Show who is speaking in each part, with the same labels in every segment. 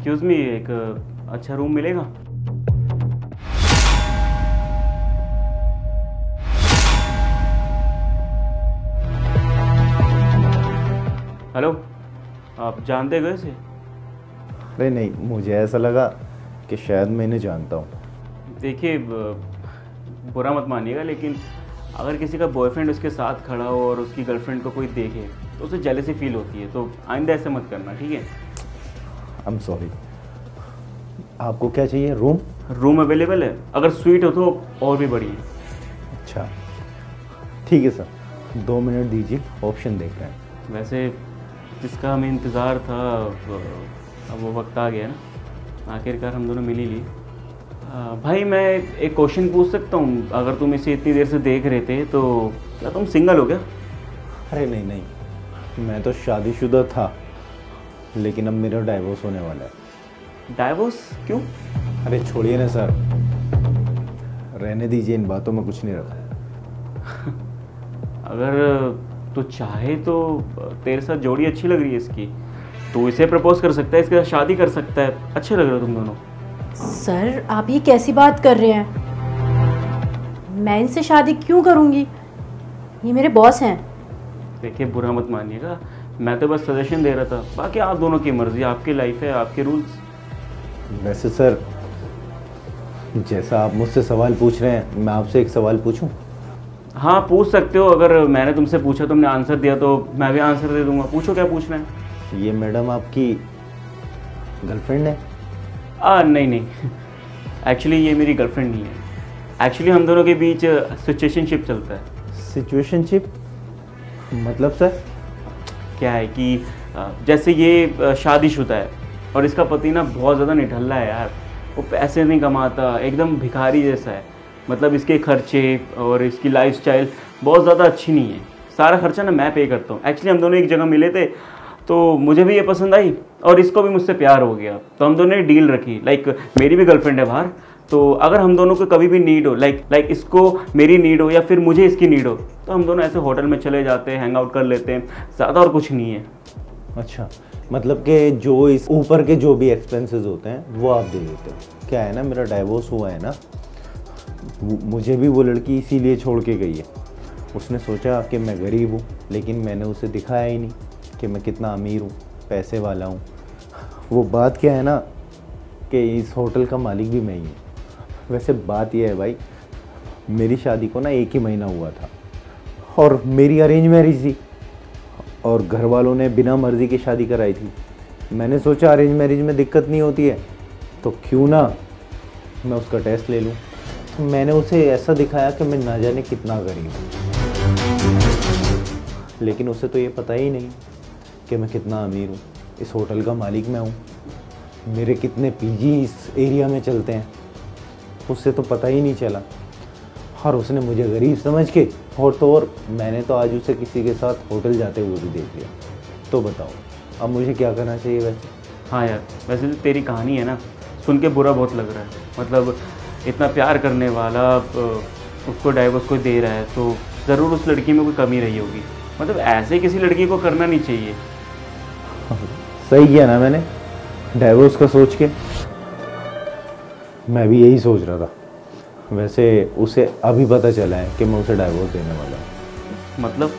Speaker 1: Excuse me, एक अच्छा room मिलेगा? हेलो, आप जानते गए इसे?
Speaker 2: अरे नहीं, मुझे ऐसा लगा कि शायद मैं इन्हें जानता हूँ।
Speaker 1: देखिए, बुरा मत मानिएगा, लेकिन अगर किसी का बॉयफ्रेंड उसके साथ खड़ा हो और उसकी गर्लफ्रेंड को कोई देखे तो उसे जेलसी फील होती है, तो आइंदा ऐसे मत करना, ठीक है?
Speaker 2: I am sorry. आपको क्या चाहिए?
Speaker 1: रूम अवेलेबल है, अगर स्वीट हो तो और भी बढ़िया।
Speaker 2: अच्छा ठीक है सर, 2 मिनट दीजिए, ऑप्शन देख रहे हैं।
Speaker 1: वैसे जिसका हमें इंतज़ार था अब वो वक्त आ गया ना, आखिरकार हम दोनों मिल ही लिए। भाई मैं एक क्वेश्चन पूछ सकता हूँ? अगर तुम इसे इतनी देर से देख रहे थे तो क्या तुम सिंगल हो क्या?
Speaker 2: अरे नहीं नहीं, मैं तो शादीशुदा था, लेकिन अब मेरा डाइवोर्स होने वाला है।
Speaker 1: डाइवोर्स क्यों?
Speaker 2: अरे छोड़िए ना सर, रहने दीजिए, इन बातों में कुछ नहीं रखा।
Speaker 1: अगर तो चाहे तो तेरे साथ जोड़ी अच्छी लग रही है इसकी, तो इसे प्रपोज कर सकता है, इसके साथ शादी कर सकता है। अच्छे लग रहे हो तुम दोनों।
Speaker 3: सर आप ये कैसी बात कर रहे हैं? मैं इनसे शादी क्यों करूंगी? ये मेरे बॉस हैं।
Speaker 1: देखिए, बुरा मत मानिएगा, मैं तो बस सजेशन दे रहा था, बाकी आप दोनों की मर्जी, आपकी लाइफ है, आपके रूल्स।
Speaker 2: वैसे सर, जैसा आप मुझसे सवाल पूछ रहे हैं, मैं आपसे एक सवाल पूछूं?
Speaker 1: हाँ पूछ सकते हो, अगर मैंने तुमसे पूछा तुमने आंसर दिया तो मैं भी आंसर दे दूंगा। पूछो, क्या पूछना है?
Speaker 2: ये मैडम आपकी गर्लफ्रेंड है?
Speaker 1: नहीं नहीं, एक्चुअली ये मेरी गर्लफ्रेंड नहीं है। एक्चुअली हम दोनों के बीच सिचुएशनशिप चलता है।
Speaker 2: सिचुएशनशिप मतलब सर?
Speaker 1: क्या है कि जैसे ये शादीशुदा है और इसका पति ना बहुत ज़्यादा निठल्ला है यार, वो पैसे नहीं कमाता, एकदम भिखारी जैसा है। मतलब इसके खर्चे और इसकी लाइफस्टाइल बहुत ज़्यादा अच्छी नहीं है, सारा खर्चा ना मैं पे करता हूँ। एक्चुअली हम दोनों एक जगह मिले थे तो मुझे भी ये पसंद आई और इसको भी मुझसे प्यार हो गया, तो हम दोनों ने डील रखी। लाइक मेरी भी गर्लफ्रेंड है बाहर, तो अगर हम दोनों को कभी भी नीड हो, लाइक इसको मेरी नीड हो या फिर मुझे इसकी नीड हो, तो हम दोनों ऐसे होटल में चले जाते हैं, हैंग आउट कर लेते हैं, ज़्यादा और कुछ नहीं है।
Speaker 2: अच्छा, मतलब कि जो इस ऊपर के जो भी एक्सपेंसेस होते हैं वो आप दे देते हो। क्या है ना, मेरा डाइवोर्स हुआ है ना, मुझे भी वो लड़की इसीलिए छोड़ के गई है। उसने सोचा कि मैं गरीब हूँ, लेकिन मैंने उसे दिखाया ही नहीं कि मैं कितना अमीर हूँ, पैसे वाला हूँ। वो बात क्या है ना कि इस होटल का मालिक भी मैं ही हूँ। वैसे बात यह है भाई, मेरी शादी को ना 1 ही महीना हुआ था और मेरी अरेंज मैरिज थी और घर वालों ने बिना मर्ज़ी की शादी कराई थी। मैंने सोचा अरेंज मैरिज में दिक्कत नहीं होती है, तो क्यों ना मैं उसका टेस्ट ले लूँ। तो मैंने उसे ऐसा दिखाया कि मैं ना जाने कितना गरीब हूँ, लेकिन उसे तो ये पता ही नहीं कि मैं कितना अमीर हूँ। इस होटल का मालिक मैं हूँ, मेरे कितने पीजी इस एरिया में चलते हैं, उससे तो पता ही नहीं चला। और उसने मुझे गरीब समझ के और मैंने तो आज उसे किसी के साथ होटल जाते हुए भी देख लिया। तो बताओ अब मुझे क्या करना चाहिए वैसे?
Speaker 1: हाँ यार, वैसे तो तेरी कहानी है ना, सुन के बुरा बहुत लग रहा है। मतलब इतना प्यार करने वाला उसको डाइवोर्स कोई दे रहा है, तो ज़रूर उस लड़की में कोई कमी रही होगी। मतलब ऐसे किसी लड़की को करना नहीं चाहिए।
Speaker 2: सही किया ना मैंने डाइवोर्स का सोच के, मैं भी यही सोच रहा था। वैसे उसे अभी पता चला है कि मैं उसे डाइवोर्स देने वाला हूँ।
Speaker 1: मतलब?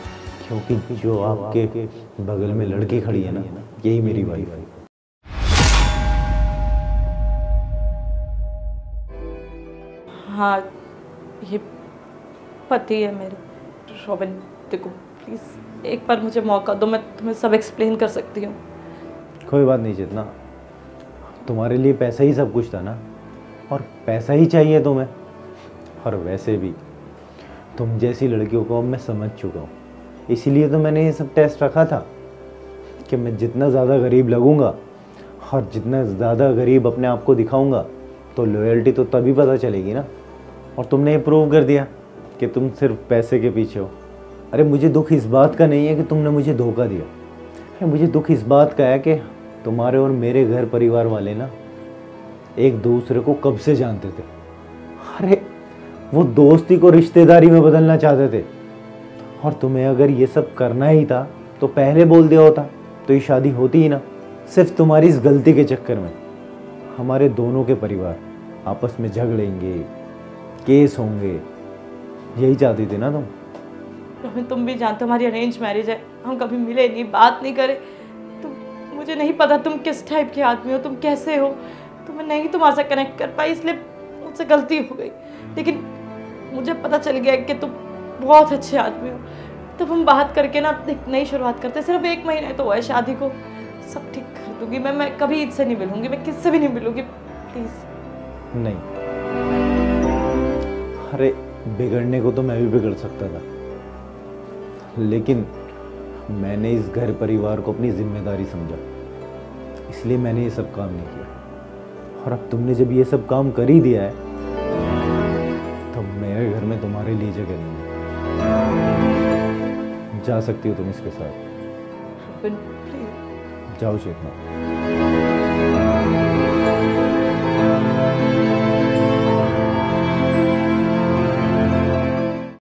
Speaker 2: क्योंकि जो आपके बगल में लड़की खड़ी है ना, यही मेरी वाइफ है।
Speaker 4: हाँ, ये पति है मेरे। रॉबिन देखो प्लीज़ एक बार मुझे मौका दो, मैं तुम्हें सब एक्सप्लेन कर सकती हूँ।
Speaker 2: कोई बात नहीं चेतना, तुम्हारे लिए पैसा ही सब कुछ था ना, और पैसा ही चाहिए तुम्हें। और वैसे भी तुम जैसी लड़कियों को अब मैं समझ चुका हूँ, इसीलिए तो मैंने ये सब टेस्ट रखा था कि मैं जितना ज़्यादा गरीब लगूंगा और जितना ज़्यादा गरीब अपने आप को दिखाऊंगा तो लॉयल्टी तो तभी पता चलेगी ना। और तुमने ये प्रूव कर दिया कि तुम सिर्फ पैसे के पीछे हो। अरे मुझे दुख इस बात का नहीं है कि तुमने मुझे धोखा दिया, अरे मुझे दुख इस बात का है कि तुम्हारे और मेरे घर परिवार वाले ना एक दूसरे को कब से जानते थे। अरे वो दोस्ती को रिश्तेदारी में बदलना चाहते थे, और तुम्हें अगर ये सब करना ही था तो पहले बोल दिया होता तो ये शादी होती ही ना। सिर्फ तुम्हारी इस गलती के चक्कर में हमारे दोनों के परिवार आपस में झगड़ेंगे, केस होंगे, यही चाहती थी ना तुम?
Speaker 4: रोहन, तुम भी जानते हो हमारी अरेंज मैरिज है, हम कभी मिले नहीं, बात नहीं करे। तुम, मुझे नहीं पता तुम किस टाइप के आदमी हो, तुम कैसे हो, तो मैं नहीं तुम्हारे साथ कनेक्ट कर पाई, इसलिए मुझसे गलती हो गई। लेकिन मुझे पता चल गया कि तुम बहुत अच्छे आदमी हो। तब हम बात करके ना एक नई शुरुआत करते, सिर्फ 1 महीने तो हुआ है शादी को, सब ठीक कर दूंगी मैं कभी इससे नहीं मिलूंगी, मैं किससे भी नहीं मिलूंगी, प्लीज।
Speaker 2: नहीं, अरे बिगड़ने को तो मैं भी बिगड़ सकता था, लेकिन मैंने इस घर परिवार को अपनी जिम्मेदारी समझा, इसलिए मैंने ये सब काम नहीं किया। और अब तुमने जब ये सब काम कर ही दिया है तो मेरे घर में तुम्हारे लिए जगह नहीं है। जा सकती हो तुम इसके साथ,
Speaker 4: प्लीज
Speaker 2: जाओ चेतना।